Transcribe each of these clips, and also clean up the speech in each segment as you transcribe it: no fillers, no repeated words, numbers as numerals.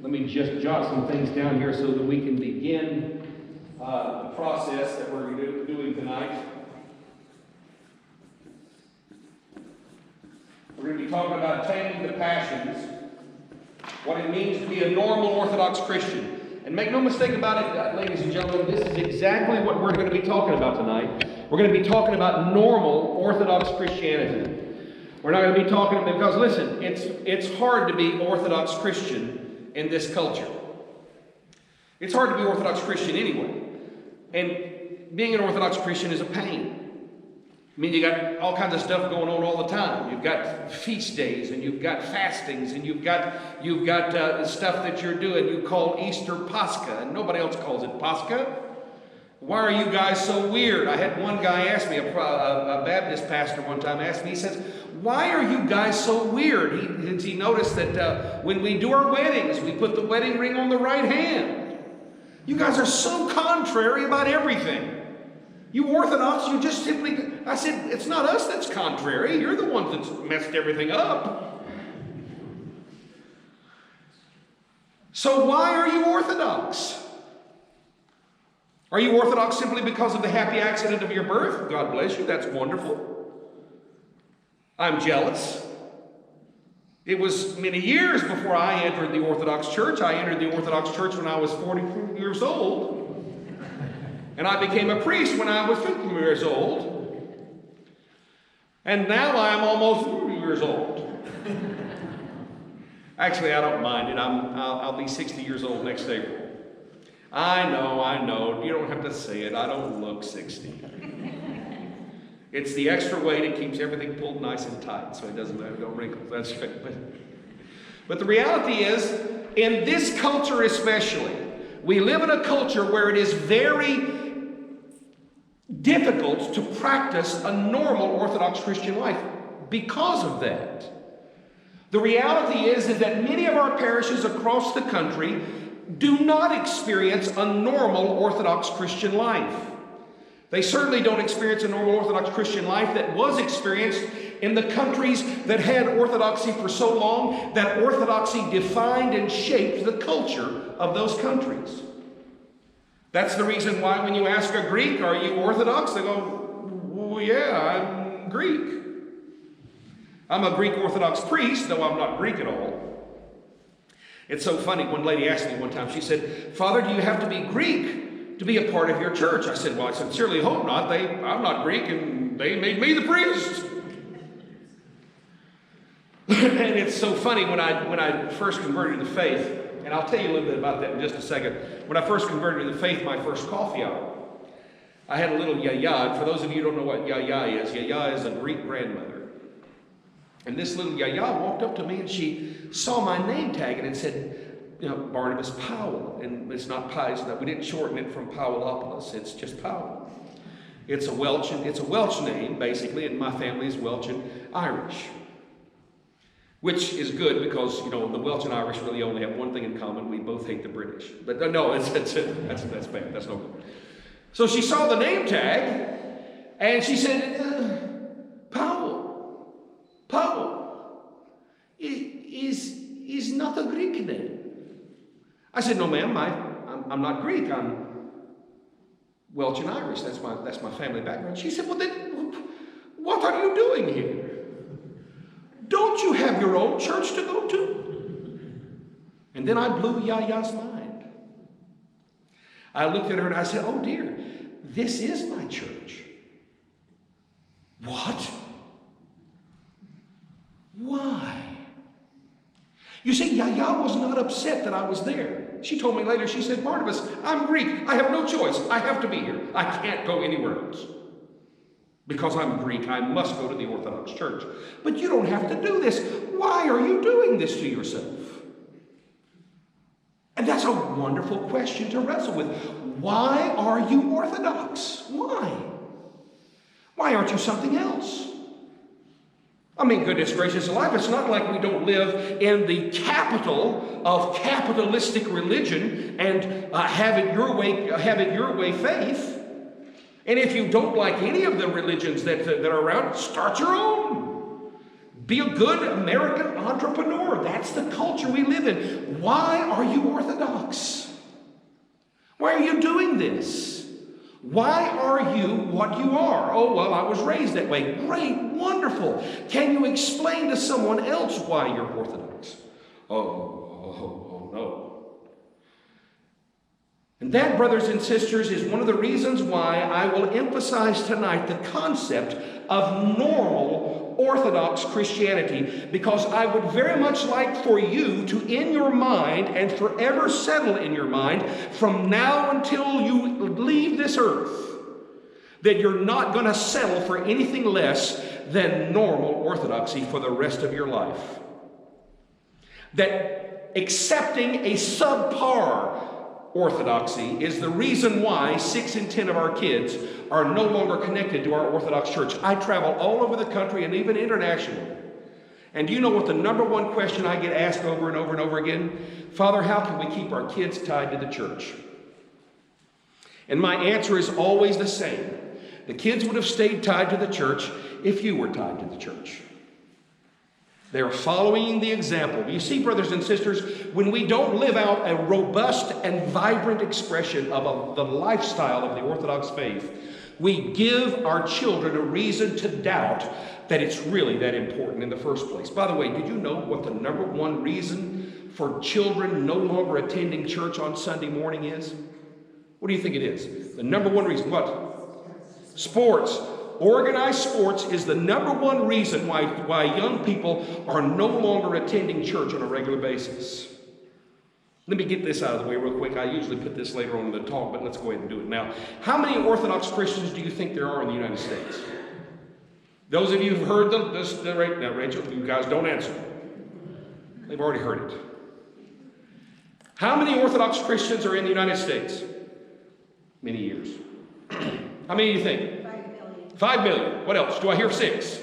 Let me just jot some things down here so that we can begin the process that we're doing tonight. We're going to be talking about taming the passions, what it means to be a normal Orthodox Christian. And make no mistake about it, ladies and gentlemen, this is exactly what we're going to be talking about tonight. We're going to be talking about normal Orthodox Christianity. We're not going to be talking about, because listen, it's hard to be Orthodox Christian in this culture. It's hard to be Orthodox Christian anyway. And being an Orthodox Christian is a pain. I mean, you got all kinds of stuff going on all the time. You've got feast days, and you've got fastings, and you've got stuff that you're doing. You call Easter Pascha, and nobody else calls it Pascha. Why are you guys so weird? I had one guy ask me, a Baptist pastor one time asked me, he says, why are you guys so weird? He noticed that when we do our weddings, we put the wedding ring on the right hand. You guys are so contrary about everything. You Orthodox, you just simply... I said, it's not us that's contrary. You're the ones that's messed everything up. So why are you Orthodox? Are you Orthodox simply because of the happy accident of your birth? God bless you, that's wonderful. I'm jealous. It was many years before I entered the Orthodox Church. I entered the Orthodox Church when I was 42 years old. And I became a priest when I was 50 years old. And now I'm almost 40 years old. Actually, I don't mind it. I'll be 60 years old next April. I know. You don't have to say it. I don't look 60. It's the extra weight. It keeps everything pulled nice and tight, so it doesn't have no wrinkles. That's right. But the reality is, in this culture especially, we live in a culture where it is very difficult to practice a normal Orthodox Christian life because of that. The reality is that many of our parishes across the country do not experience a normal Orthodox Christian life. They certainly don't experience a normal Orthodox Christian life that was experienced in the countries that had Orthodoxy for so long that Orthodoxy defined and shaped the culture of those countries. That's the reason why when you ask a Greek, are you Orthodox? They go, well, yeah, I'm Greek. I'm a Greek Orthodox priest, though I'm not Greek at all. It's so funny. One lady asked me one time, she said, Father, do you have to be Greek to be a part of your church? I said, well, I sincerely hope not. I'm not Greek, and they made me the priest. And it's so funny, when I first converted to faith, and I'll tell you a little bit about that in just a second. When I first converted to the faith, my first coffee hour, I had a little yaya. And for those of you who don't know what yaya is a Greek grandmother. And this little yaya walked up to me and she saw my name tag and it said, Barnabas Powell. And it's not Powell. We didn't shorten it from Powellopoulos. It's just Powell. It's a Welsh name, basically, and my family is Welsh and Irish. Which is good because, the Welsh and Irish really only have one thing in common. We both hate the British. But no, that's bad. That's no good. So she saw the name tag, and she said, Powell is not a Greek name. I said, no, ma'am, I'm not Greek. I'm Welsh and Irish. That's my family background. She said, well, then, what are you doing here? Don't you have your own church to go to? And then I blew Yaya's mind. I looked at her and I said, oh dear, this is my church. What? Why? You see, Yaya was not upset that I was there. She told me later, she said, Barnabas, I'm Greek. I have no choice. I have to be here. I can't go anywhere else. Because I'm Greek, I must go to the Orthodox Church. But you don't have to do this. Why are you doing this to yourself? And that's a wonderful question to wrestle with. Why are you Orthodox? Why? Why aren't you something else? I mean, goodness gracious alive, it's not like we don't live in the capital of capitalistic religion and have it your way faith. And if you don't like any of the religions that are around, start your own. Be a good American entrepreneur. That's the culture we live in. Why are you Orthodox? Why are you doing this? Why are you what you are? Oh, well, I was raised that way. Great, wonderful. Can you explain to someone else why you're Orthodox? Oh, no. And that, brothers and sisters, is one of the reasons why I will emphasize tonight the concept of normal Orthodox Christianity, because I would very much like for you to, in your mind and forever settle in your mind, from now until you leave this earth, that you're not going to settle for anything less than normal orthodoxy for the rest of your life. That accepting a subpar orthodoxy is the reason why 6 in 10 of our kids are no longer connected to our Orthodox church. I travel all over the country and even internationally. And do you know what the number one question I get asked over and over and over again? Father, how can we keep our kids tied to the church? And my answer is always the same. The kids would have stayed tied to the church if you were tied to the church. They're following the example. You see, brothers and sisters, when we don't live out a robust and vibrant expression of the lifestyle of the Orthodox faith, we give our children a reason to doubt that it's really that important in the first place. By the way, did you know what the number one reason for children no longer attending church on Sunday morning is? What do you think it is? The number one reason, what? Sports. Organized sports is the number one reason why young people are no longer attending church on a regular basis. Let me get this out of the way real quick. I usually put this later on in the talk, but let's go ahead and do it now. How many Orthodox Christians do you think there are in the United States? Those of you who've heard now, Rachel, you guys don't answer. They've already heard it. How many Orthodox Christians are in the United States? Many years. How many do you think? 5 million. What else? Do I hear 6?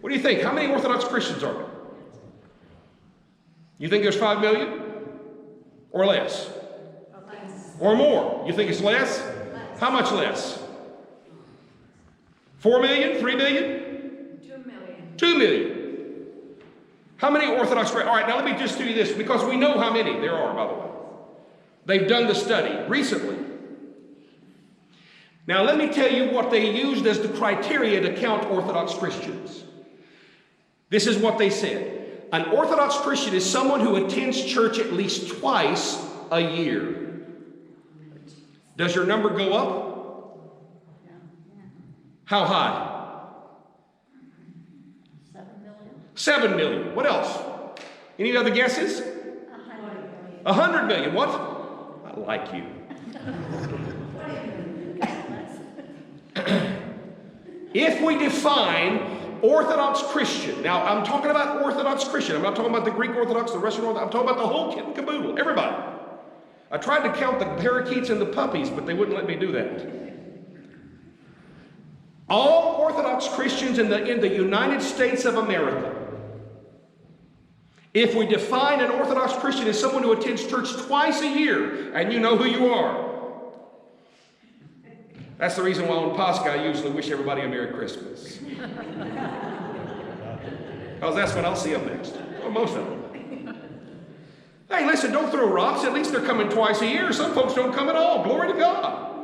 What do you think? How many Orthodox Christians are there? You think there's 5 million? Or less? Or more? You think it's less? How much less? 4 million? 3 million? 2 million. 2 million. How many Orthodox Christians? All right, now let me just do this, because we know how many there are, by the way. They've done the study recently. Now, let me tell you what they used as the criteria to count Orthodox Christians. This is what they said. An Orthodox Christian is someone who attends church at least twice a year. Does your number go up? How high? 7 million. 7 million. What else? Any other guesses? 100 million. 100 million. What? I like you. If we define Orthodox Christian, now I'm talking about Orthodox Christian, I'm not talking about the Greek Orthodox, the Russian Orthodox, I'm talking about the whole kit and caboodle, everybody. I tried to count the parakeets and the puppies, but they wouldn't let me do that. All Orthodox Christians in the United States of America, if we define an Orthodox Christian as someone who attends church twice a year, and you know who you are, that's the reason why on Pascha I usually wish everybody a Merry Christmas. Because that's when I'll see them next. Well, most of them. Hey, listen, don't throw rocks. At least they're coming twice a year. Some folks don't come at all. Glory to God.